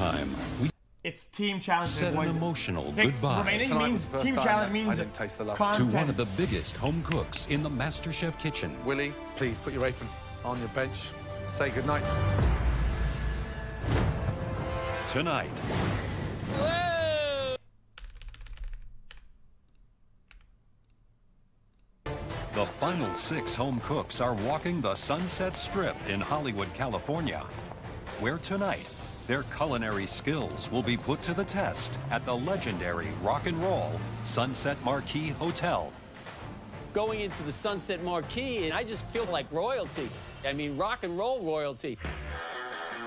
time, we It's team challenge. said an emotional Six goodbye remaining Tonight means was the first team time challenge that means I didn't taste the love. to content. one of the biggest home cooks in the MasterChef kitchen. Willie, please put your apron on your bench. Say goodnight. Tonight, the final 6 home cooks are walking the Sunset Strip in Hollywood, California, where tonight their culinary skills will be put to the test at the legendary rock and roll Sunset Marquis Hotel. Going into the Sunset Marquis, and I just feel like royalty. I mean, rock and roll royalty.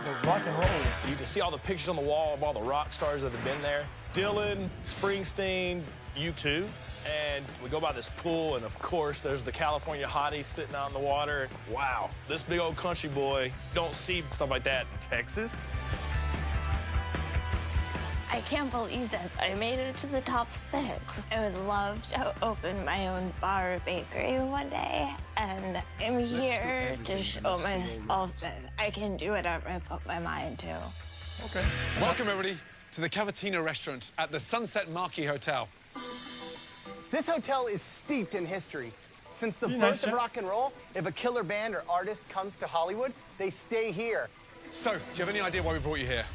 The rock and roll. You can see all the pictures on the wall of all the rock stars that have been there. Dylan, Springsteen, U2. And we go by this pool, and of course, there's the California hotties sitting out in the water. Wow, this big old country boy, don't see stuff like that in Texas. I can't believe that I made it to the top 6. I would love to open my own bar or bakery one day, and I'm here to show myself that I can do whatever I put my mind to. Okay. Welcome, everybody, to the Cavatina restaurant at the Sunset Marquis Hotel. This hotel is steeped in history. Since the Nice, birth of Chef. rock and roll, if a killer band or artist comes to Hollywood, they stay here. So, do you have any idea why we brought you here?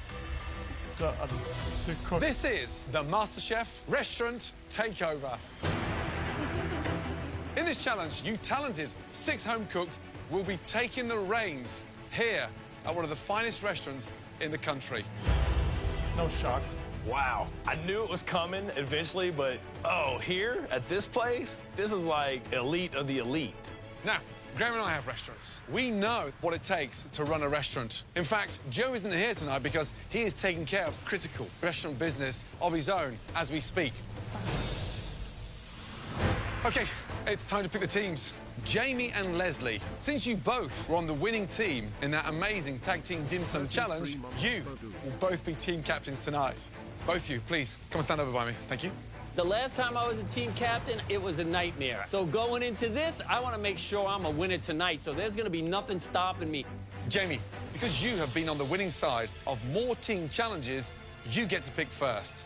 The cook. This is the MasterChef Restaurant Takeover. In this challenge, you talented 6 home cooks will be taking the reins here at one of the finest restaurants in the country. No shots. Wow, I knew it was coming eventually, but oh, here at this place, this is like elite of the elite. Now, Graham and I have restaurants. We know what it takes to run a restaurant. In fact, Joe isn't here tonight because he is taking care of critical restaurant business of his own as we speak. Okay, it's time to pick the teams. Jamie and Leslie, since you both were on the winning team in that amazing tag team dim sum challenge, you will both be team captains tonight. Both of you, please, come and stand over by me. Thank you. The last time I was a team captain, it was a nightmare. So going into this, I want to make sure I'm a winner tonight, so there's going to be nothing stopping me. Jamie, because you have been on the winning side of more team challenges, you get to pick first.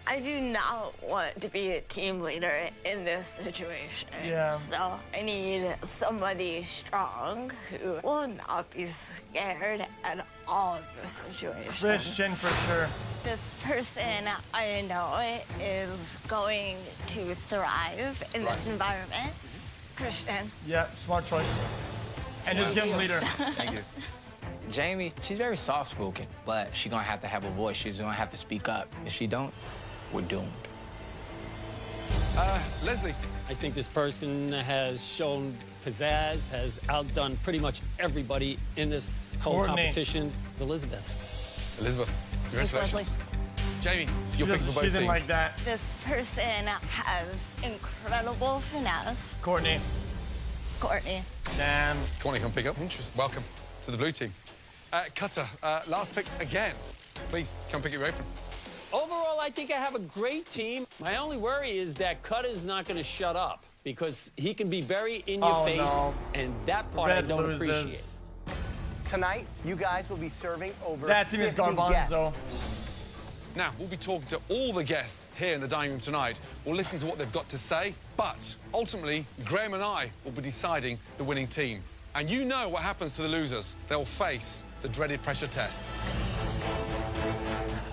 I do not want to be a team leader in this situation. Yeah. So I need somebody strong who will not be scared at all of this situation. Christian for sure. This person I know is going to thrive in this environment. Christian. Yeah, smart choice. And just give him leader. Thank you. Jamie, she's very soft-spoken, but she's gonna have to have a voice. She's gonna have to speak up. If she don't, we're doomed. Leslie. I think this person has shown pizzazz, has outdone pretty much everybody in this whole Courtney. competition. Elizabeth. Elizabeth, congratulations. Leslie. Jamie, you're picking for both She's teams. in like that. This person has incredible finesse. Courtney. Courtney. Damn. Courtney, come pick up. Interesting. Welcome to the blue team. Cutter, last pick again. Please, come pick your apron. Overall, I think I have a great team. My only worry is that Cutter's not going to shut up because he can be very in your face, no. and that part I Red don't loses. appreciate. Tonight, you guys will be serving over That team is 50 guests. garbanzo. Now, we'll be talking to all the guests here in the dining room tonight. We'll listen to what they've got to say, but ultimately, Graham and I will be deciding the winning team. And you know what happens to the losers. They'll face the dreaded pressure test.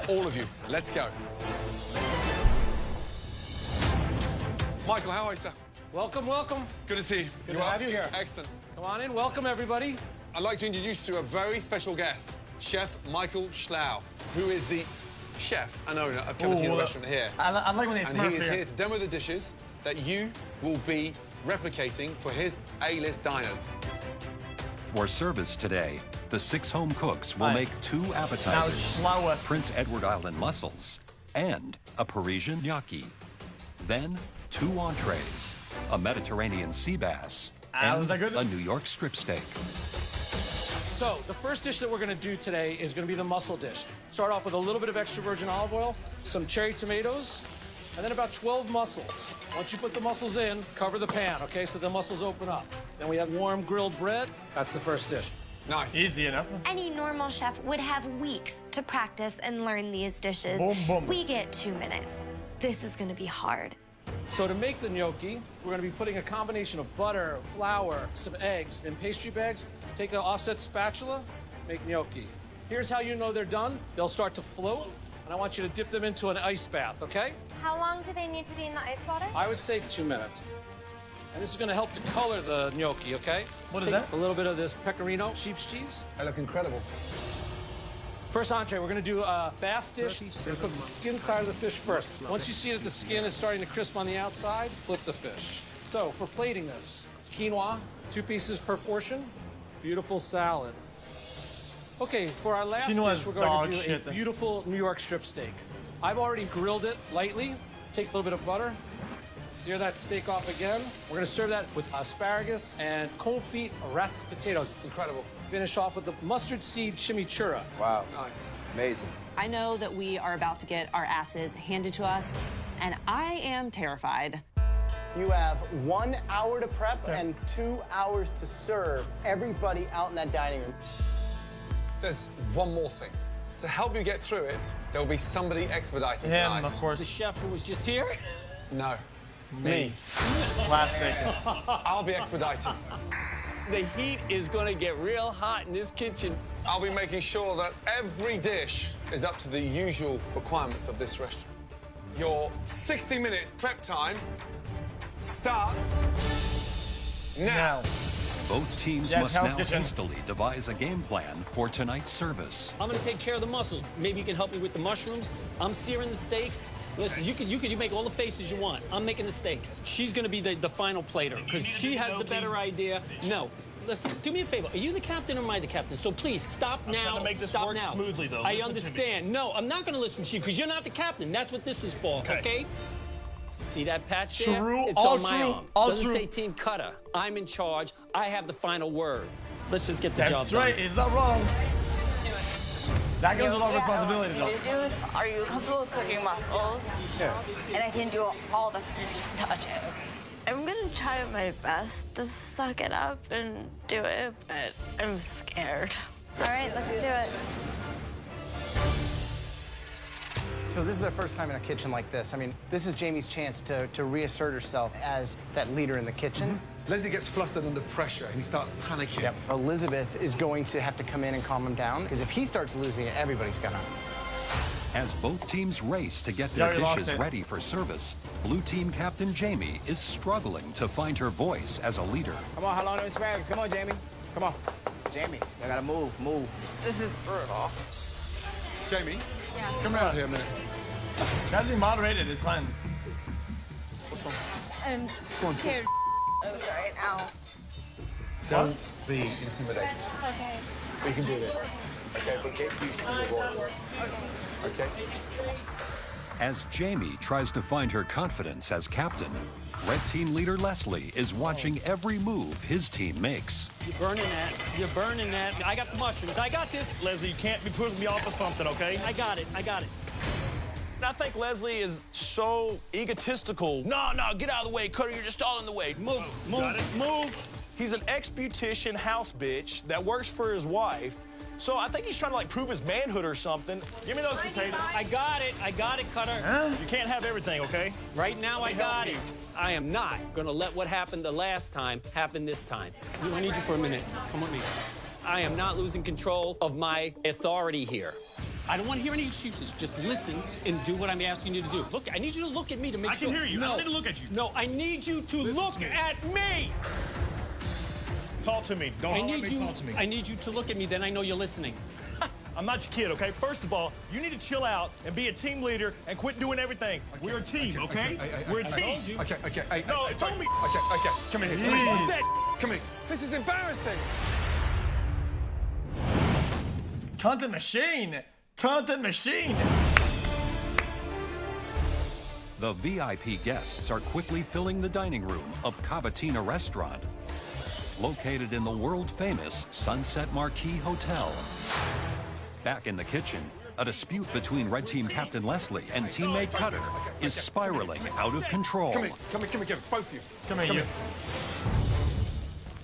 All of you, let's go. Michael, how are you, sir? Welcome, welcome. Good to see you. Good to have you here. Excellent. Come on in. Welcome, everybody. I'd like to introduce you to a very special guest, Chef Michael Schlau, who is the chef and owner of Cavatina Ooh, Restaurant here. I like when they And smurf he is here. here to demo the dishes that you will be replicating for his A-list diners. For service today, the 6 home cooks will Aye. make 2 Now appetizers, slow us. Prince Edward Island mussels, and a Parisian gnocchi. Then 2 entrees, a Mediterranean sea bass, and was that good? a New York strip steak. So the first dish that we're gonna do today is gonna be the mussel dish. Start off with a little bit of extra virgin olive oil, some cherry tomatoes, and then about 12 mussels. Once you put the mussels in, cover the pan, okay, so the mussels open up. Then we have warm grilled bread. That's the first dish. Nice. Easy enough. Any normal chef would have weeks to practice and learn these dishes. Boom, boom. We get 2 minutes. This is gonna be hard. So to make the gnocchi, we're gonna be putting a combination of butter, flour, some eggs in pastry bags. Take an offset spatula, make gnocchi. Here's how you know they're done. They'll start to float, and I want you to dip them into an ice bath, okay? How long do they need to be in the ice water? I would say 2 minutes. And this is gonna help to color the gnocchi, okay? What is Take that? a little bit of this pecorino sheep's cheese. They look incredible. First entree, we're gonna do a bass dish. We're gonna cook the skin side of the fish first. Once you see that the skin is starting to crisp on the outside, flip the fish. So for plating this, quinoa, 2 pieces per portion. Beautiful salad. Okay, for our last Quinoa's dish, we're going dog to do shit. a beautiful New York strip steak. I've already grilled it lightly. Take a little bit of butter. Sear that steak off again. We're gonna serve that with asparagus and confit wrapped potatoes. Incredible. Finish off with the mustard seed chimichurri. Wow. Nice. Amazing. I know that we are about to get our asses handed to us, and I am terrified. You have 1 hour to prep and 2 hours to serve everybody out in that dining room. There's one more thing. To help you get through it, there will be somebody expediting tonight. Of course. The chef who was just here? No. Me. Classic. I'll be expediting. The heat is gonna get real hot in this kitchen. I'll be making sure that every dish is up to the usual requirements of this restaurant. Your 60 minutes prep time starts now. Both teams Yes, must Hell's now Kitchen. hastily devise a game plan for tonight's service. I'm gonna take care of the mussels. Maybe you can help me with the mushrooms. I'm searing the steaks. Listen, you make all the faces you want. I'm making the steaks. She's gonna be the final plater because she has the better idea. No. Listen, do me a favor. Are you the captain or am I the captain? So please stop now. trying to make this stop work now. smoothly, though. I Listen to me. understand. No, I'm not gonna listen to you because you're not the captain. That's what this is for. Okay? See that patch there? True, It's all on my true, arm. all Doesn't true. say team cutter. I'm in charge. I have the final word. Let's just get the job That's done. right. He's not wrong. That comes with all responsibility, though. Are you comfortable with cooking mussels? Sure. And I can do all the finishing touches. I'm gonna try my best to suck it up and do it, but I'm scared. All right, let's do it. So this is their first time in a kitchen like this. I mean, this is Jamie's chance to reassert herself as that leader in the kitchen. Leslie gets flustered under pressure and he starts panicking. Yep. Elizabeth is going to have to come in and calm him down, because if he starts losing it, everybody's gonna. As both teams race to get their Yeah, you lost dishes it. ready for service, Blue Team Captain Jamie is struggling to find her voice as a leader. Come on, how long them asparagus? Come on, Jamie. Come on. Jamie, you gotta move. This is brutal. Jamie, Yes. come around here a minute. Gotta be moderated. It's fine. I'm scared. Oh, sorry. Ow. Don't be intimidated. Okay. We can do this. Okay, but get used to your voice. Okay? As Jamie tries to find her confidence as captain, Red Team leader Leslie is watching every move his team makes. You're burning that. You're burning that. I got the mushrooms. I got this. Leslie, you can't be putting me off of something, okay? I got it. I got it. I think Leslie is so egotistical. No, get out of the way, Cutter. You're just all in the way. Move. He's an ex-beautician house bitch that works for his wife. So I think he's trying to, like, prove his manhood or something. Give me those potatoes. I got it, Cutter. You can't have everything, okay? Right now, I got help it. you. I am not gonna let what happened the last time happen this time. I need you for a minute. Come with me. I am not losing control of my authority here. I don't want to hear any excuses. Just listen and do what I'm asking you to do. Look, I need you to look at me to make sure. I can hear you. No, I don't need to look at you. No, I need you to look at me. Talk to me. Don't holler at me, talk to me. I need you to look at me, then I know you're listening. I'm not your kid, okay? First of all, you need to chill out and be a team leader and quit doing everything. We're a team, okay? We're a team. Okay. No, it told me. Okay. Come here. Jeez. Come here. This is embarrassing. Content machine. Content machine. The VIP guests are quickly filling the dining room of Cavatina Restaurant, located in the world-famous Sunset Marquis Hotel. Back in the kitchen, a dispute between Red Team Captain Leslie and teammate Cutter is spiraling out of control. Come here. Both of you. Come here, you.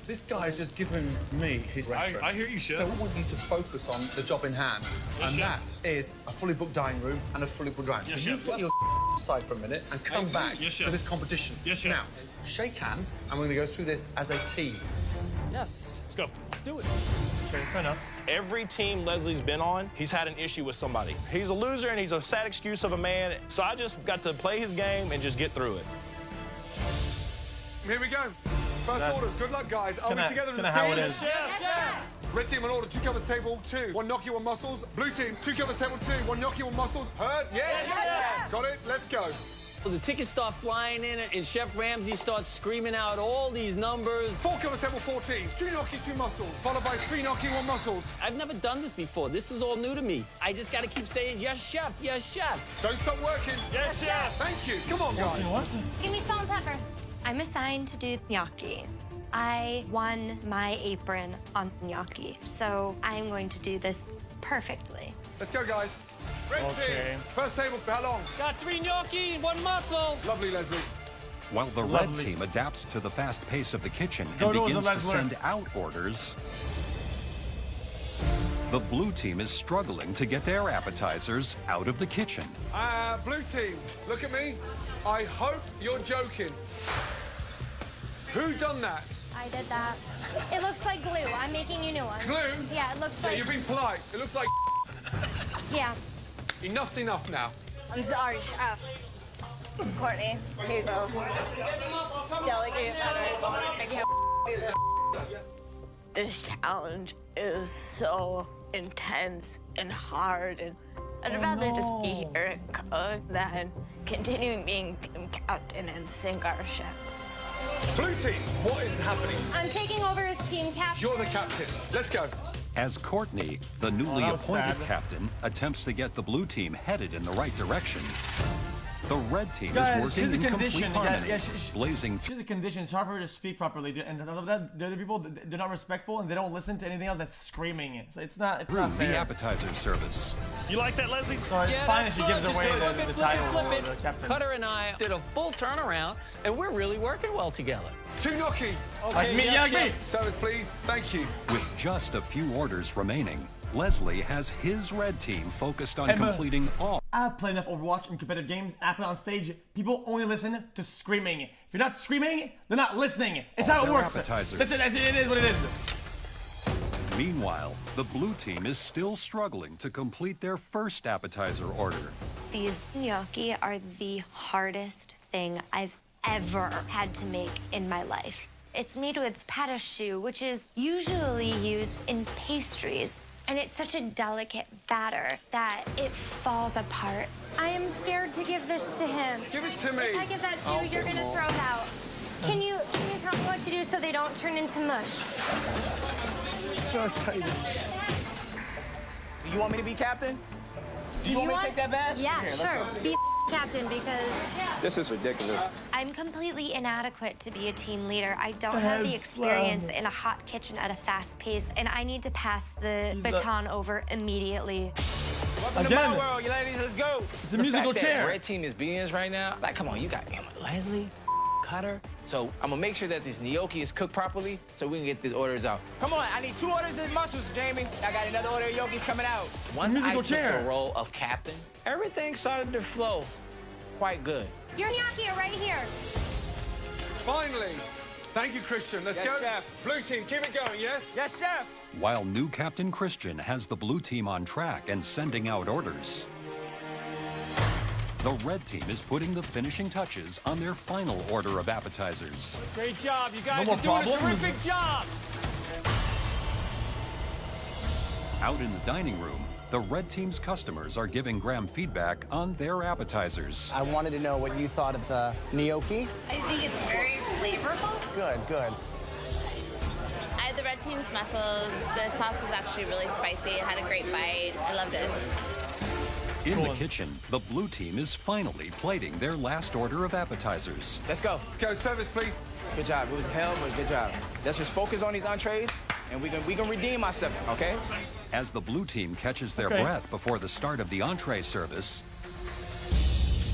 This guy has just given me his restaurant. I hear you, Chef. So we want you to focus on the job in hand. Yes, and Chef. that is a fully booked dining room and a fully booked ground. Yes, so you Chef. put your aside for a minute and come back Yes, to Chef. this competition. Yes, Chef. Now, shake hands, and we're going to go through this as a team. Yes. Let's go. Let's do it. Okay, fair enough. Every team Leslie's been on, he's had an issue with somebody. He's a loser and he's a sad excuse of a man. So I just got to play his game and just get through it. Here we go. First orders. Good luck, guys. Are we together as a team? How it is. Red team on order, 2 covers table, 2. 1 gnocchi, 1 mussels. Blue team, 2 covers table, 2. 1 gnocchi, 1 mussels. Heard? Yes? Got it? Let's go. The tickets start flying in, and Chef Ramsay starts screaming out all these numbers. 4 covers table, 14. 2 gnocchi, 2 mussels. Followed by 3 gnocchi, 1 mussels. I've never done this before. This is all new to me. I just got to keep saying, yes, chef, yes, chef. Don't stop working. Yes, Chef. Thank you. Come on, guys. What? Give me salt and pepper. I'm assigned to do gnocchi. I won my apron on gnocchi, so I'm going to do this perfectly. Let's go, guys. Red Okay. team. First table, how long? Got 3 gnocchi, 1 mussel. Lovely, Leslie. While the red team adapts to the fast pace of the kitchen and Dodo's begins a to Leslie. send out orders, the blue team is struggling to get their appetizers out of the kitchen. Blue team, look at me. I hope you're joking. Who done that? I did that. It looks like glue. I'm making you new one. Glue? Yeah, it looks Yeah, like... you're being polite. It looks like Yeah. enough's enough now. I'm sorry, Chef. Courtney, Jesus. Delegate better. I can't do this. This challenge is so intense and hard, and I'd rather just be here and cook than continuing being team captain and sink our ship. Blue team, what is happening? I'm taking over as team captain. You're the captain. Let's go. As Courtney, the newly that was appointed sad. captain, attempts to get the blue team headed in the right direction, the red team Guys, is working she's a in complete condition. harmony, Yeah, blazing She's a condition. It's hard for her to speak properly, and on top of that, the other people, they're not respectful and they don't listen to anything else that's screaming. So it's not through fair. the appetizer service. You like that, Leslie? So it's Yeah, fine that's if she gives fine. away Just the flip it, title flip or it. the captain. Cutter and I did a full turnaround, and we're really working well together. 2 gnocchi. Like me, yes, yeah, me. chef. Service, please. Thank you. With just a few orders remaining, Leslie has his red team focused on Emma. completing all. I play enough Overwatch in competitive games. I play on stage. People only listen to screaming. If you're not screaming, they're not listening. It's how it their works. appetizers. That's it. It is what it is. Meanwhile, the blue team is still struggling to complete their first appetizer order. These gnocchi are the hardest thing I've ever had to make in my life. It's made with pâte à choux, which is usually used in pastries. And it's such a delicate batter that it falls apart. I am scared to give this to him. Give it to me. If I give that to you, you're gonna throw it out. Can you tell me what to do so they don't turn into mush? First table. You want me to be captain? Do you want me to take that badge? Yeah, Here, let's sure. go. Be captain because This is ridiculous. I'm completely inadequate to be a team leader. I don't have the Head experience slam. in a hot kitchen at a fast pace, and I need to pass the baton over immediately. Welcome Again. to my world, you ladies. Let's go. It's a musical chair. Red team is beating us right now. Like, come on, you got Emma, Leslie, Cutter. So I'm gonna make sure that this gnocchi is cooked properly so we can get these orders out. Come on, I need 2 orders of mussels, Jamie. I got another order of gnocchis coming out. Once I musical took chair. the role of captain, everything started to flow quite good. Your gnocchi are right here. Finally. Thank you, Christian. Let's Yes, go. chef. Blue team, keep it going, yes? Yes, chef. While new Captain Christian has the blue team on track and sending out orders, the red team is putting the finishing touches on their final order of appetizers. Great job. You guys No are more doing a problems? terrific job. Out in the dining room, the red team's customers are giving Graham feedback on their appetizers. I wanted to know what you thought of the gnocchi. I think it's very flavorful. Good, good. I had the red team's mussels. The sauce was actually really spicy. It had a great bite. I loved it. In the kitchen, the blue team is finally plating their last order of appetizers. Let's go. Go, service, please. Good job. It was hell, but good job. Let's just focus on these entrees, and we can redeem ourselves, okay? As the blue team catches their Okay. breath before the start of the entree service,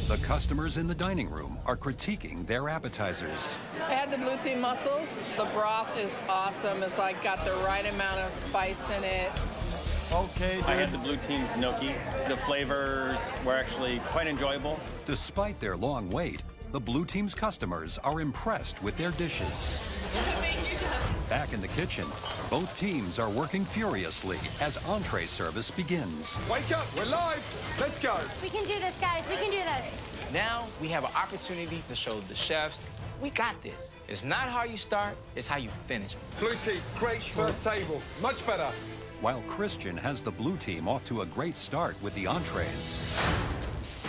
The customers in the dining room are critiquing their appetizers. I had the blue team mussels. The broth is awesome. It's like got the right amount of spice in it. Okay, dude. I had the blue team's gnocchi. The flavors were actually quite enjoyable. Despite their long wait, the blue team's customers are impressed with their dishes. Back in the kitchen, both teams are working furiously as entree service begins. Wake up, we're live. Let's go. We can do this, guys. We can do this. Now we have an opportunity to show the chefs we got this. It's not how you start, it's how you finish. Blue team, great first table. Much better. While Christian has the blue team off to a great start with the entrees.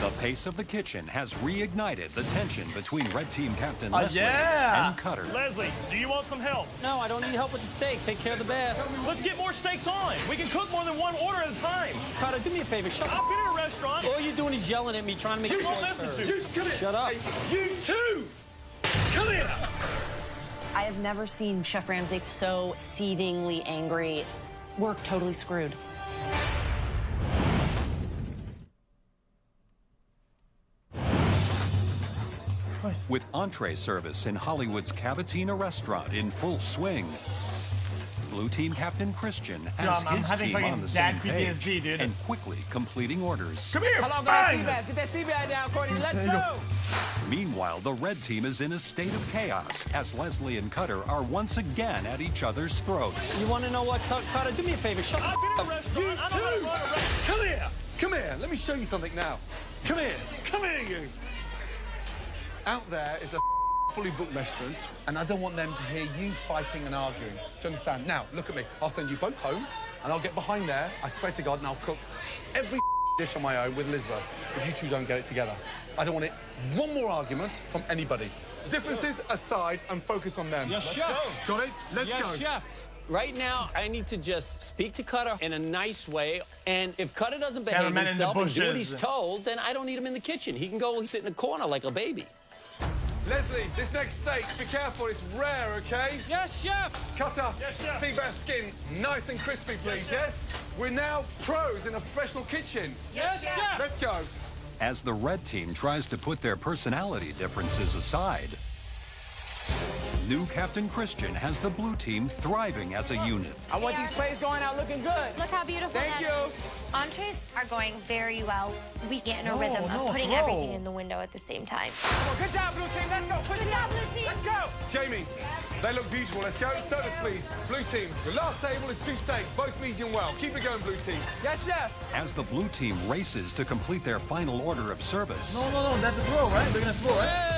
The pace of the kitchen has reignited the tension between Red Team Captain Leslie and Cutter. Leslie, do you want some help? No, I don't need help with the steak. Take care of the bass. Let's get more steaks on. We can cook more than one order at a time. Carter, do me a favor. Shut up. I've been in a restaurant. All you're doing is yelling at me, trying to make You me won't listen to me. Come here. Shut up. Hey, you too. Come here. I have never seen Chef Ramsay so seethingly angry. We're totally screwed. With entree service in Hollywood's Cavatina restaurant in full swing, Blue Team Captain Christian has I'm his having team fucking on the same page PTSD, dude. and quickly completing orders. Come here, Hold on, bang! guys. Get that sea bass down, Courtney. Let's go. Meanwhile, the red team is in a state of chaos as Leslie and Cutter are once again at each other's throats. You want to know what, Carter? Do me a favor. Shut I've up. been in a restaurant. You I know how to too. run a restaurant. Come here. Come here. Let me show you something now. Come here. Come here, you. Out there is a fully booked restaurant, and I don't want them to hear you fighting and arguing. Do you understand? Now, look at me. I'll send you both home, and I'll get behind there, I swear to God, and I'll cook every dish on my own with Elizabeth if you two don't get it together. I don't want it. One more argument from anybody. Differences aside, and focus on them. Yes, Let's chef. go. Got it? Let's Yes, go. chef. Right now, I need to just speak to Cutter in a nice way. And if Cutter doesn't behave Cameraman in the himself and do what he's bushes. told, then I don't need him in the kitchen. He can go sit in the corner like a baby. Leslie, this next steak, be careful, it's rare, okay? Yes, chef. Cutter, Yes, chef. sea bass skin, nice and crispy, please, yes? We're now pros in a professional kitchen. Yes, chef. Let's go. As the red team tries to put their personality differences aside, new Captain Christian has the blue team thriving as a unit. I want these plates going out looking good. Look how beautiful Thank that you. is. Entrees are going very well. We get in a rhythm of putting everything in the window at the same time. Come on, good job, blue team. Let's go. Push Good it job, up. blue team. Let's go. Jamie, they look beautiful. Let's go. Service, please. Blue team, the last table is 2 steak, both medium well. Keep it going, blue team. Yes, chef. As the blue team races to complete their final order of service, No, that's a throw, right? They're gonna throw, right?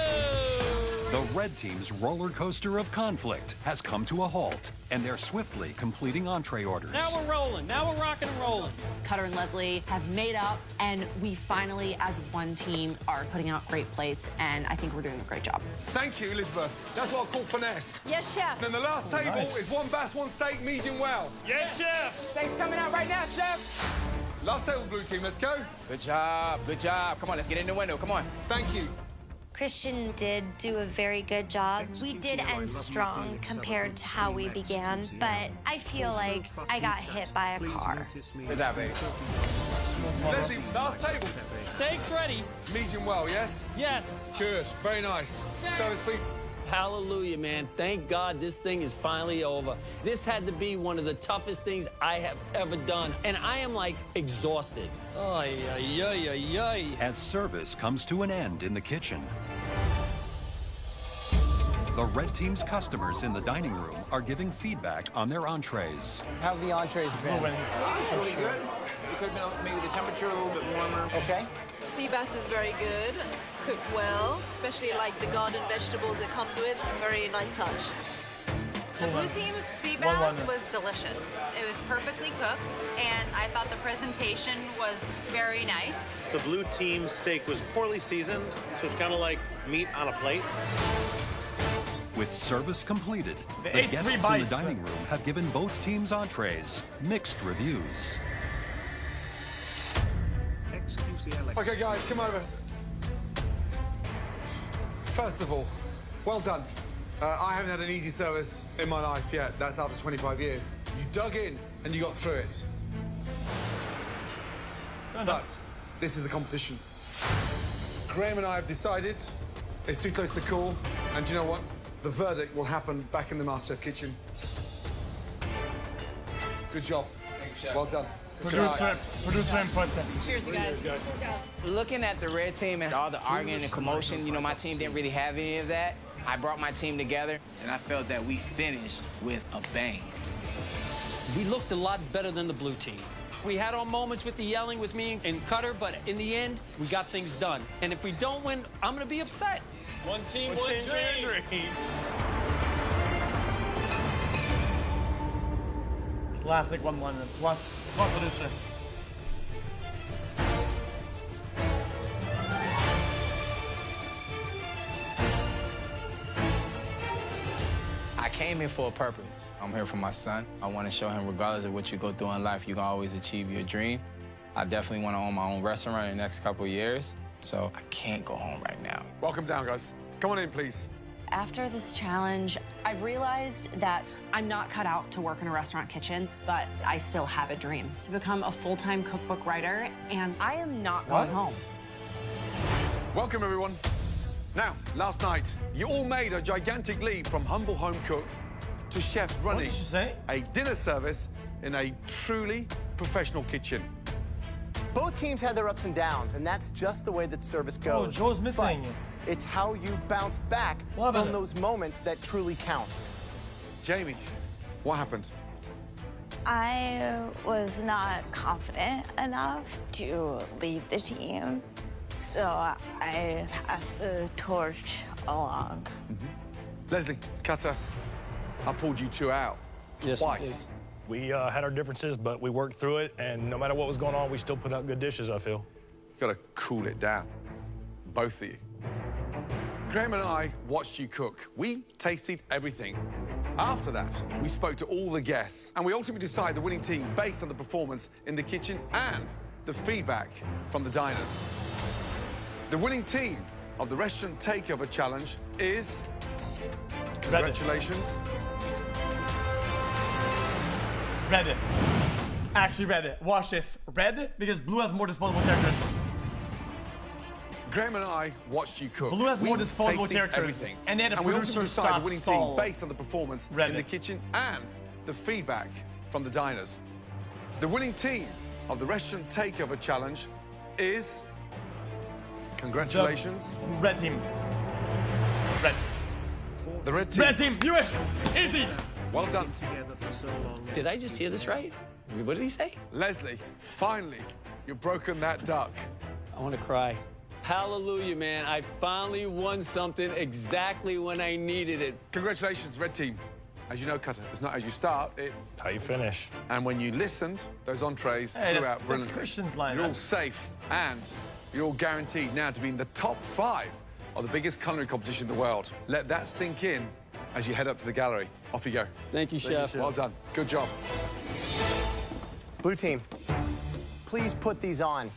the red team's roller coaster of conflict has come to a halt, and they're swiftly completing entree orders. Now we're rolling. Now we're rocking and rolling. Cutter and Leslie have made up, and we finally, as one team, are putting out great plates, and I think we're doing a great job. Thank you, Elizabeth. That's what I call finesse. Yes, chef. Then the last table is 1 bass, 1 steak, medium well. Yes, chef. Steak's coming out right now, chef. Last table, blue team, let's go. Good job. Good job. Come on, let's get in the window. Come on. Thank you. Christian did do a very good job. We did end strong compared to how we began, but I feel like I got hit by a car. Good job, baby. Leslie, last table. Steak's ready. Medium well, yes? Yes. Good, very nice. Service, please. Hallelujah, man. Thank God this thing is finally over. This had to be one of the toughest things I have ever done. And I am, like, exhausted. Ay, ay, ay, ay, ay. As service comes to an end in the kitchen, the red team's customers in the dining room are giving feedback on their entrees. How have the entrees been? It's really good. It could have been maybe the temperature a little bit warmer. Okay. Sea bass is very good, cooked well, especially like the garden vegetables it comes with. Very nice touch. The blue team's sea bass was delicious. It was perfectly cooked, and I thought the presentation was very nice. The blue team steak was poorly seasoned, so it's kind of like meat on a plate. With service completed, They the ate guests 3 in the bites. dining room have given both teams' entrees mixed reviews. Okay, guys, come over. First of all, well done. I haven't had an easy service in my life yet. That's after 25 years. You dug in and you got through it. But this is the competition. Graham and I have decided it's too close to call, and you know what? The verdict will happen back in the MasterChef kitchen. Good job. Thank you, Chef. Well done. Producer input. Cheers, you guys. Looking at the red team and all the arguing and commotion, you know, my team didn't really have any of that. I brought my team together, and I felt that we finished with a bang. We looked a lot better than the blue team. We had our moments with the yelling with me and Cutter, but in the end, we got things done. And if we don't win, I'm gonna be upset. One team, one dream. Classic 1-1 plus producer. I came here for a purpose. I'm here for my son. I want to show him, regardless of what you go through in life, you can always achieve your dream. I definitely want to own my own restaurant in the next couple of years, so I can't go home right now. Welcome down, guys. Come on in, please. After this challenge, I've realized that I'm not cut out to work in a restaurant kitchen, but I still have a dream to become a full-time cookbook writer, and I am not going home. Welcome, everyone. Now, last night, you all made a gigantic leap from humble home cooks to chefs running a dinner service in a truly professional kitchen. Both teams had their ups and downs, and that's just the way that service goes. Oh, Joe's missing. But it's how you bounce back from those moments that truly count. Jamie, what happened? I was not confident enough to lead the team, so I passed the torch along. Leslie, Cutter, I pulled you two out twice. We had our differences, but we worked through it, and no matter what was going on, we still put out good dishes, I feel. Gotta cool it down, both of you. Graham and I watched you cook. We tasted everything. After that, we spoke to all the guests, and we ultimately decided the winning team based on the performance in the kitchen and the feedback from the diners. The winning team of the Restaurant Takeover Challenge is... Congratulations. Red. Actually red. Watch this. Red, because blue has more disposable characters. Graham and I watched you cook. Blue has more disposable tasted characters. Everything. And they had a we producer also decided the winning stall. team based on the performance in the kitchen and the feedback from the diners. The winning team of the Restaurant Takeover Challenge is... Congratulations. The red team. Red. The red team. Red team, you win. Easy. Well done. Did I just hear this right? What did he say? Leslie, finally, you've broken that duck. I want to cry. Hallelujah, man. I finally won something exactly when I needed it. Congratulations, red team. As you know, Cutter, it's not as you start, it's... how you finish. And when you listened, those entrees Hey, threw that's out brilliantly. Christian's line. You're all safe, and you're all guaranteed now to be in the top 5 of the biggest culinary competition in the world. Let that sink in as you head up to the gallery. Off you go. Thank you, Chef. Well done. Good job. Blue team, please put these on.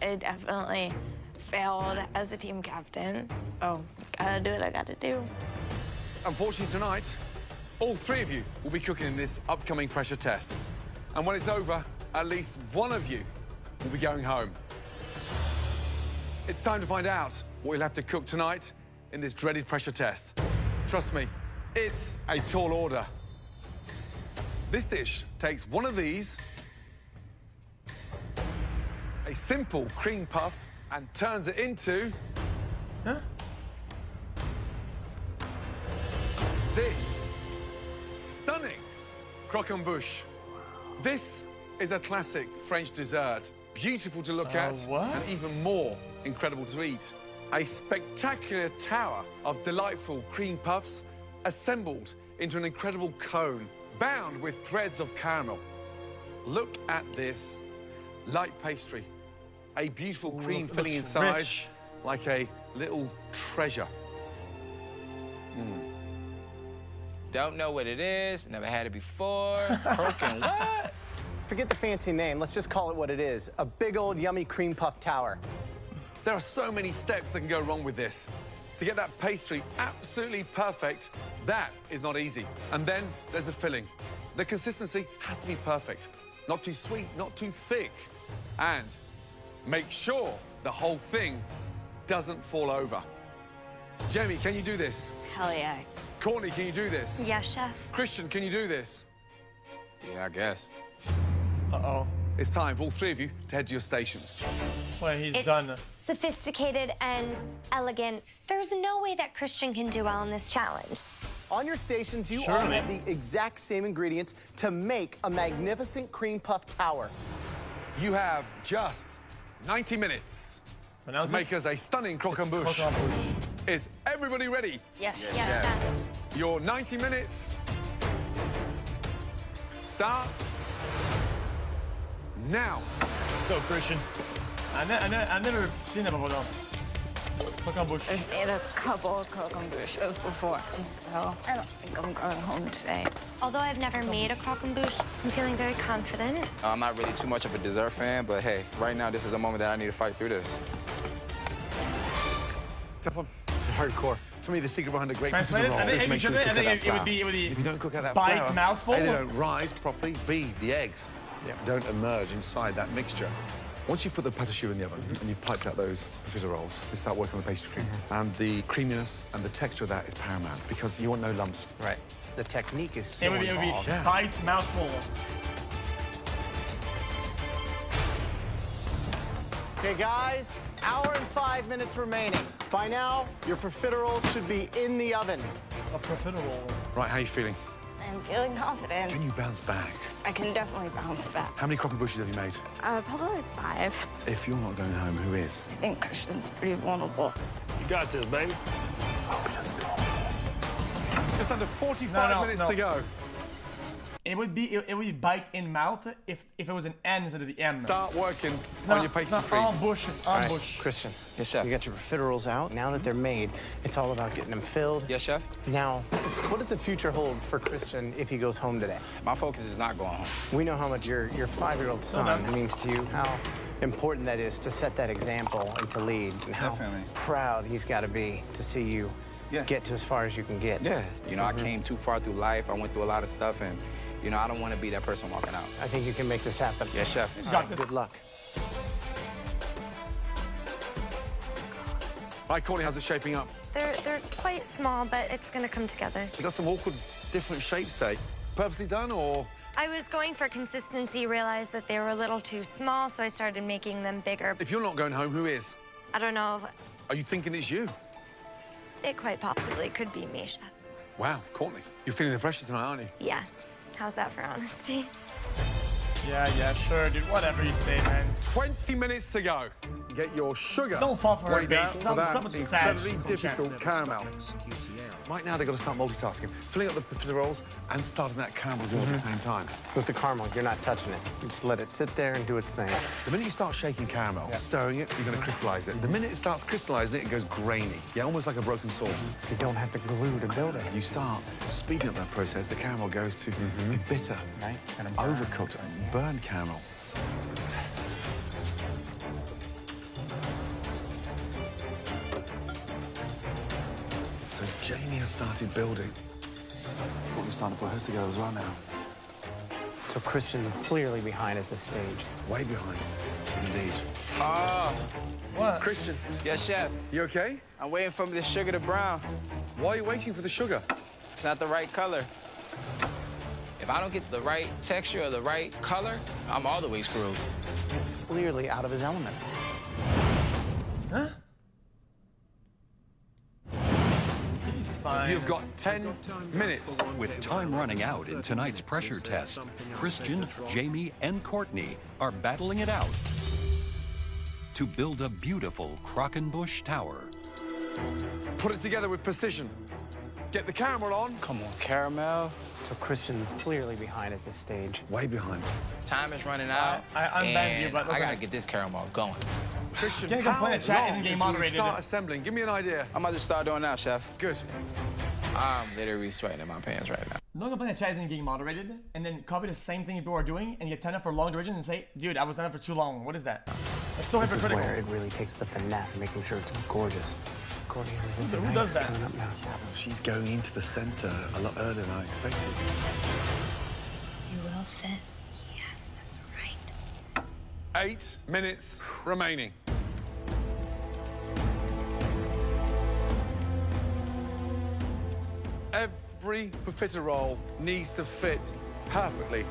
I definitely failed as a team captain, so gotta do what I gotta do. Unfortunately, tonight, all 3 of you will be cooking in this upcoming pressure test. And when it's over, at least one of you will be going home. It's time to find out what you'll have to cook tonight in this dreaded pressure test. Trust me, it's a tall order. This dish takes one of these, a simple cream puff, and turns it into... this stunning croquembouche. This is a classic French dessert, beautiful to look at, and even more incredible to eat. A spectacular tower of delightful cream puffs assembled into an incredible cone, bound with threads of caramel. Look at this light pastry, a beautiful cream filling inside, rich. like a little treasure. Don't know what it is, never had it before. Croaking what? Forget the fancy name, let's just call it what it is. A big old yummy cream puff tower. There are so many steps that can go wrong with this. To get that pastry absolutely perfect, that is not easy. And then there's the filling. The consistency has to be perfect. Not too sweet, not too thick. And make sure the whole thing doesn't fall over. Jamie, can you do this? Hell yeah. Courtney, can you do this? Yes, chef. Christian, can you do this? Yeah, I guess. Uh-oh. It's time for all three of you to head to your stations. Well, he's It's done. sophisticated and elegant. There's no way that Christian can do well in this challenge. On your stations, you all have the exact same ingredients to make a magnificent cream puff tower. You have just 90 minutes to make us a stunning croquembouche. Is everybody ready? Yes. Yes, chef. Your 90 minutes starts now. Go, Christian. I've never seen it before, though. Croquembouche. I've made a couple of croquembouches before, so I don't think I'm going home today. Although I've never made a croquembouche, I'm feeling very confident. I'm not really too much of a dessert fan, but hey, right now this is a moment that I need to fight through this. Tough one. It's hardcore. For me, the secret behind a great Translate it? roll I think is make sure you cook out that it flour. would be If you don't cook out that bite flour, mouthful. A, they don't rise properly. B, the eggs don't emerge inside that mixture. Once you put the pâte choux in the oven and you've piped out those profiteroles, they start working on the pastry cream. And the creaminess and the texture of that is paramount because you want no lumps. Right. The technique is so It would be bite mouthful. Okay, guys, hour and 5 minutes remaining. By now, your profiteroles should be in the oven. A profiterole. Right, how are you feeling? I'm feeling confident. Can you bounce back? I can definitely bounce back. How many croquembouches have you made? Probably like 5. If you're not going home, who is? I think Christian's pretty vulnerable. You got this, baby. Just under 45 minutes to go. It would be bite in mouth if it was an N instead of the M. Start working It's on not, your pastry it's cream. not ambush, it's All right, ambush. Christian. Yes, chef. You got your profiteroles out. Now that they're made, it's all about getting them filled. Yes, chef. Now, what does the future hold for Christian if he goes home today? My focus is not going home. We know how much your 5-year-old son means to you, how important that is to set that example and to lead, and how proud he's got to be to see you get to as far as you can get. Yeah. You know, I came too far through life. I went through a lot of stuff, and, you know, I don't want to be that person walking out. I think you can make this happen. Yes, chef. You got this. Good luck. Hi, Courtney, how's it shaping up? They're quite small, but it's gonna come together. You got some awkward, different shapes there. Purposely done, or? I was going for consistency, realized that they were a little too small, so I started making them bigger. If you're not going home, who is? I don't know. Are you thinking it's you? It quite possibly could be me, chef. Wow, Courtney, you're feeling the pressure tonight, aren't you? Yes. How's that for honesty? Yeah, sure, dude. Whatever you say, man. 20 minutes to go. Get your sugar. Don't fall for her way down bait. for that Someone's sad. incredibly difficult caramel. Right now, they've got to start multitasking, filling up the profiteroles and starting that caramel at the same time. With the caramel, you're not touching it. You just let it sit there and do its thing. The minute you start shaking caramel, stirring it, you're going to crystallize it. The minute it starts crystallizing it, it goes grainy. Yeah, almost like a broken sauce. You don't have the glue to build it. You start speeding up that process, the caramel goes to a bitter, overcooked, burned caramel. So Jamie has started building. We're starting to put hers together as well now. So Christian is clearly behind at this stage. Way behind, indeed. What? Christian, Yes, chef. you okay? I'm waiting for the sugar to brown. Why are you waiting for the sugar? It's not the right color. If I don't get the right texture or the right color, I'm all the way screwed. He's clearly out of his element. Huh? He's fine. You've got 10 minutes. With time running out in tonight's pressure test, Christian, Jamie, and Courtney are battling it out to build a beautiful croquembouche tower. Put it together with precision. Get the caramel on. Come on, caramel. So Christian is clearly behind at this stage. Way behind. Time is running out. I'm banging you, and but I gotta get this caramel going. Christian, Can't how complain, chat long isn't getting until you moderated. start assembling? Give me an idea. I'm about to start doing now, chef. Good. I'm literally sweating in my pants right now. Don't complain that chat isn't getting moderated, and then copy the same thing people are doing, and get 10 up for long duration and say, dude, I was on it for too long. What is that? That's so This is hypocritical. where it really takes the finesse, making sure it's gorgeous. Courtney's is looking Who nice. does that? Coming up now. She's going into the center a lot earlier than I expected. You will fit. Yes, that's right. 8 minutes remaining. Every profiterole needs to fit perfectly.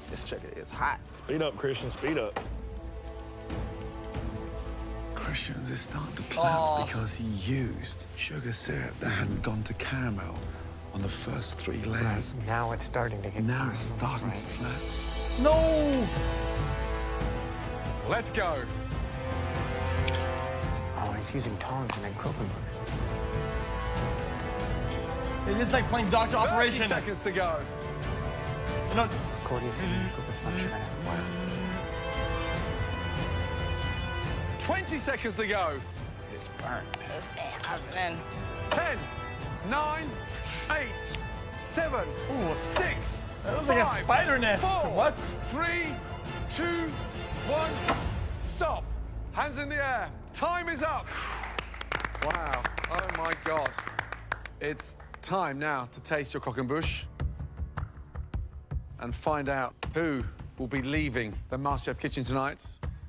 This chicken is hot. Speed up, Christian, speed up. Christian's is starting to cloud because he used sugar syrup that hadn't gone to caramel on the first 3 layers. Right. Now it's starting to get Now it's starting to collapse. No! Let's go. Oh, he's using tongs and then croquembouche. It is like playing Doctor 30 Operation. seconds to go. No. Courtney's with the sponge sugar. 20 seconds to go. It's burnt. This ain't happening. 10, 9, 8, 7, 6, That looks like a 5, spider nest. 4, What? 3, 2, 1. Stop. Hands in the air. Time is up. Wow. Oh, my God. It's time now to taste your croquembouche and find out who will be leaving the MasterChef kitchen tonight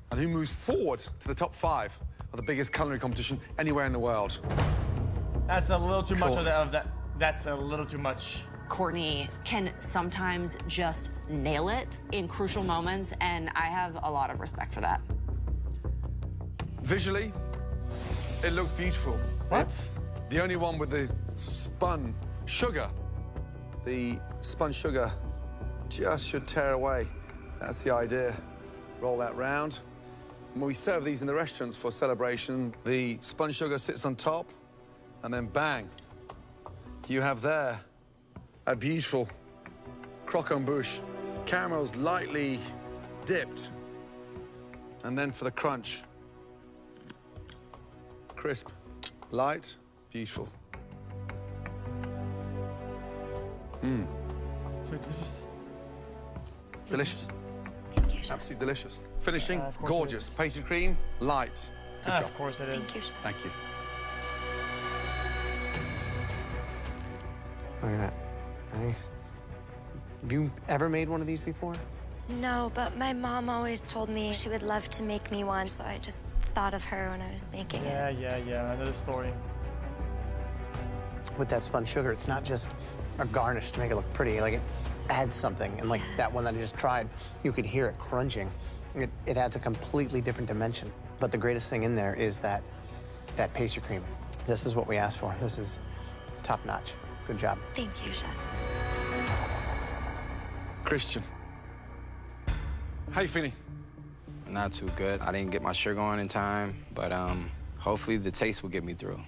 and who moves forward to the top 5 of the biggest culinary competition anywhere in the world. That's a little too much of that. That's a little too much. Courtney can sometimes just nail it in crucial moments, and I have a lot of respect for that. Visually, it looks beautiful. What? It's the only one with the spun sugar. The spun sugar just should tear away. That's the idea. Roll that round. When we serve these in the restaurants for celebration, the spun sugar sits on top, and then bang, you have there a beautiful croquembouche. Caramel's lightly dipped. And then for the crunch, crisp, light, beautiful. Delicious. Thank you. Absolutely delicious. Finishing, of course it gorgeous. is. Pastry cream, light. Good job. Of course it is. Thank you. Look at that. Nice. Have you ever made one of these before? No, but my mom always told me she would love to make me one, so I just thought of her when I was making it. Yeah. I know the story. With that spun sugar, it's not just a garnish to make it look pretty. Like, it adds something. And like that one that I just tried, you could hear it crunching. It adds a completely different dimension. But the greatest thing in there is that pastry cream. This is what we asked for. This is top notch. Good job. Thank you, Chef. Christian. How you feeling? Not too good. I didn't get my sugar on in time, but hopefully the taste will get me through.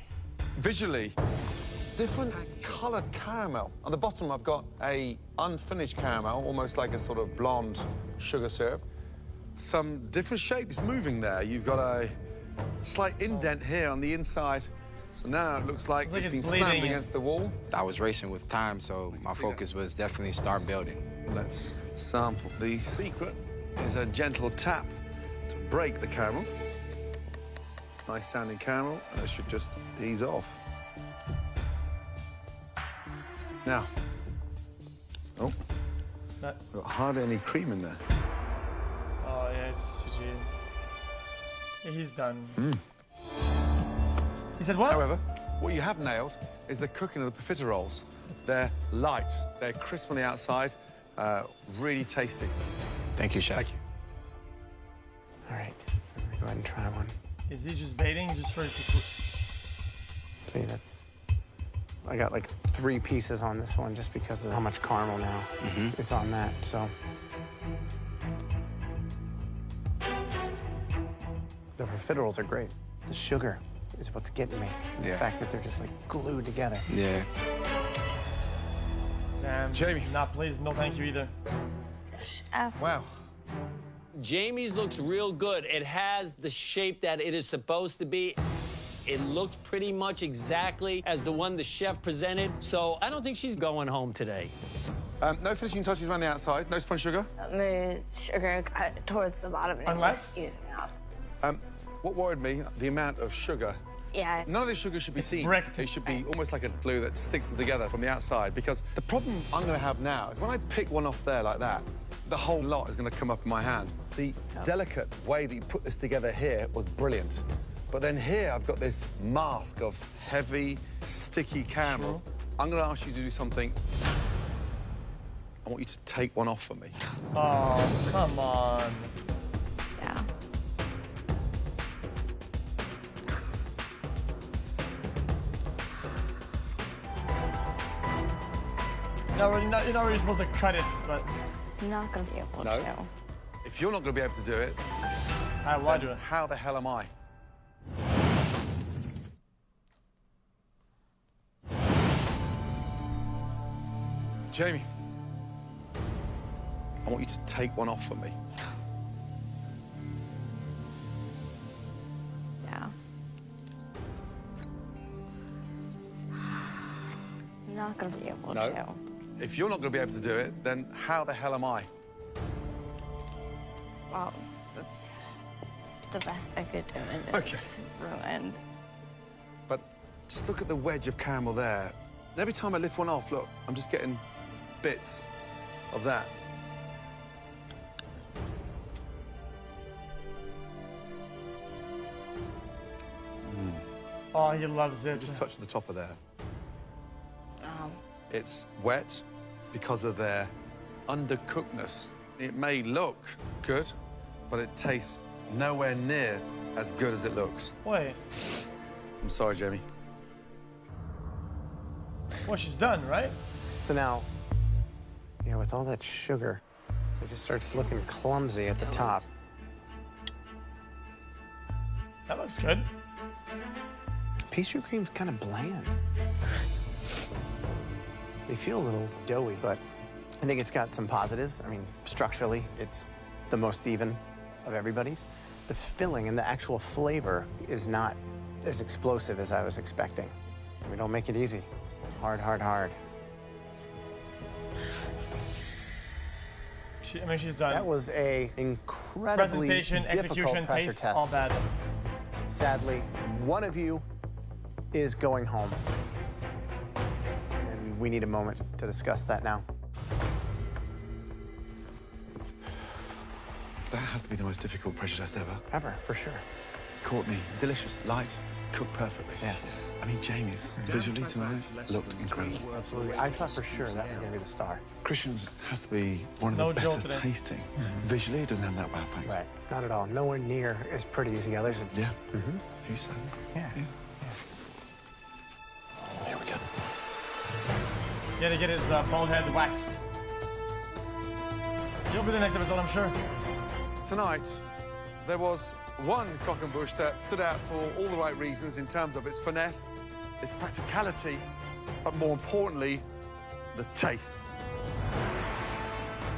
Visually, different colored caramel. On the bottom, I've got a unfinished caramel, almost like a sort of blonde sugar syrup. Some different shapes moving there. You've got a slight indent here on the inside. So now it looks like it's been slammed against the wall. I was racing with time, so my focus was definitely start building. Let's sample. The secret is a gentle tap to break the caramel. Nice sounding caramel, and it should just ease off. Now, oh, got hardly any cream in there. Oh yeah, it's GG. Yeah, he's done. He said what? However, what you have nailed is the cooking of the profiteroles. They're light, they're crisp on the outside, really tasty. Thank you, Chef. Thank you. All right, so I'm gonna go ahead and try one. Is he just baiting just for it to See, I got like 3 pieces on this one just because of how much caramel now is on that, so. The profiteroles are great. The sugar is what's getting me. The fact that they're just like glued together. Yeah. Damn. Jamie. Not pleased. No, thank you either. Wow. Jamie's looks real good. It has the shape that it is supposed to be. It looked pretty much exactly as the one the chef presented, so I don't think she's going home today. No finishing touches around the outside, no spun sugar? The sugar cut towards the bottom. And Unless? it was easing up. What worried me, the amount of sugar. Yeah. None of this sugar should be seen. It should be almost like a glue that sticks them together from the outside, because the problem I'm going to have now is when I pick one off there like that, the whole lot is going to come up in my hand. The delicate way that you put this together here was brilliant. But then here I've got this mask of heavy, sticky caramel. I'm going to ask you to do something. I want you to take one off for me. Oh, come on. Yeah. You're not really supposed to cut it, but... I'm not gonna be able No. to. If you're not going to be able to do it, I will do it. How the hell am I? Jamie, I want you to take one off for me. Yeah. I'm not gonna be able No. to. If you're not going to be able to do it, then how the hell am I? Well, that's the best I could do, and Okay. it's ruined. But just look at the wedge of caramel there. And every time I lift one off, look, I'm just getting bits of that. Oh, he loves it. Just touch the top of there. Oh. It's wet because of their undercookedness. It may look good, but it tastes nowhere near as good as it looks. Wait. I'm sorry, Jamie. Well, she's done, right? So now, yeah, with all that sugar, it just starts looking clumsy at the top. That looks good. Pastry cream's kind of bland. They feel a little doughy, but I think it's got some positives. I mean, structurally, it's the most even of everybody's. The filling and the actual flavor is not as explosive as I was expecting. We don't make it easy. Hard, hard, hard. I mean, she's done. That was a incredibly Presentation, difficult execution, pressure taste, test. all bad. Sadly, one of you is going home. And we need a moment to discuss that now. That has to be the most difficult pressure test ever. Ever, for sure. Courtney, delicious, light, cooked perfectly. Yeah. I mean, Jamie's visually tonight looked incredible. Absolutely. I thought for sure that was going to be the star. Christian's has to be one of No the Joe better today. tasting. Visually, it doesn't have that wow factor. Right. Not at all. Nowhere near as pretty as the others. Yeah. Mm-hmm. Who said? Yeah. Here we go. He had to get his bald head waxed. You'll be the next episode, I'm sure. Tonight, there was one croque and bush that stood out for all the right reasons in terms of its finesse, its practicality, but more importantly, the taste.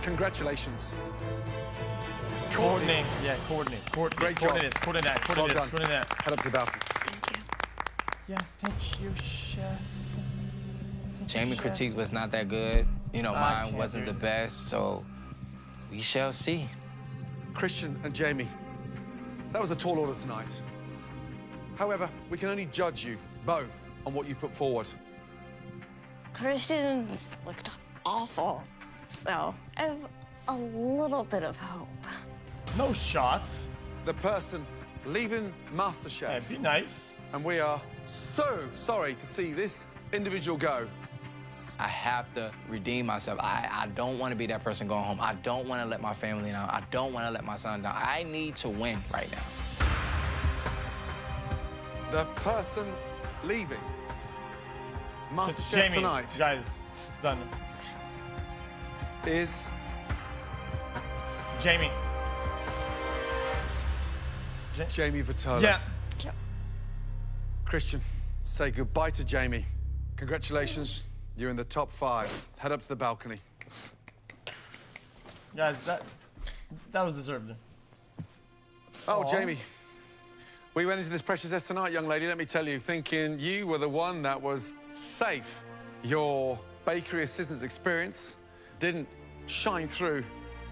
Congratulations. Courtney. Yeah, Courtney. Great job. Coordinates. Well done. Coordinate. Head up to the balcony. Yeah, thank you, chef. Jamie critique was not that good. You know, I mine can't wasn't do the it. best, so we shall see. Christian and Jamie, that was a tall order tonight. However, we can only judge you both on what you put forward. Christians looked awful, so I have a little bit of hope. No shots. The person leaving MasterChef. Yeah, be nice. And we are so sorry to see this individual go. I have to redeem myself. I don't want to be that person going home. I don't want to let my family down. I don't want to let my son down. I need to win right now. The person leaving It's MasterChef Jamie. tonight Guys, it's done. is Jamie. Jamie Vitola. Yeah. Christian, say goodbye to Jamie. Congratulations, you're in the top 5. Head up to the balcony. Guys, that was deserved. Oh, Aw. Jamie, we went into this pressure test tonight, young lady, let me tell you, thinking you were the one that was safe. Your bakery assistant's experience didn't shine through.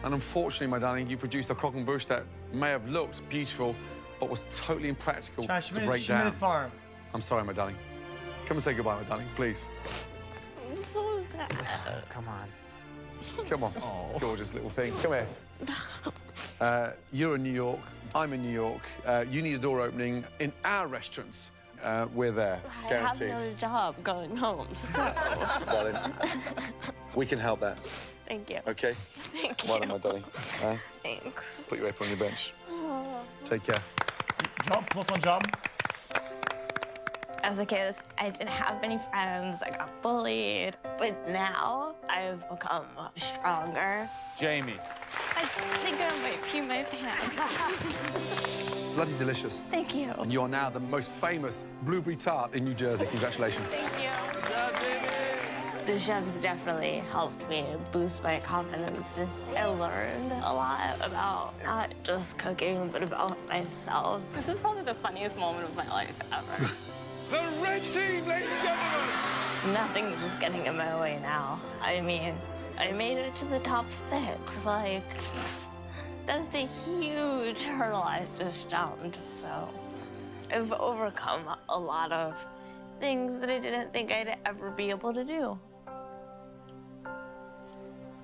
And unfortunately, my darling, you produced a croque and bush that may have looked beautiful, but was totally impractical Josh, to break she made down. it far. I'm sorry, my darling. Come and say goodbye, my darling, please. I'm so sad. Come on. Come on, gorgeous little thing. Come here. You're in New York. I'm in New York. You need a door opening in our restaurants. We're there, guaranteed. I have another job going home, so. Darling, we can help that. Thank you. Okay? Thank you. Well done, my darling. Thanks. Put your apron on your bench. Oh. Take care. Job, plus one job. As a kid, I didn't have many friends. I got bullied. But now, I've become stronger. Jamie. I think I might pee my pants. Bloody delicious. Thank you. And you are now the most famous blueberry tart in New Jersey. Congratulations. Thank you. The chefs definitely helped me boost my confidence. I learned a lot about not just cooking, but about myself. This is probably the funniest moment of my life ever. The red team, ladies and gentlemen! Nothing's just getting in my way now. I mean, I made it to the top 6. Like, that's a huge hurdle I just jumped, so. I've overcome a lot of things that I didn't think I'd ever be able to do.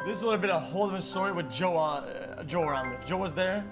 This is a little bit a whole different story with Joe around. If Joe was there,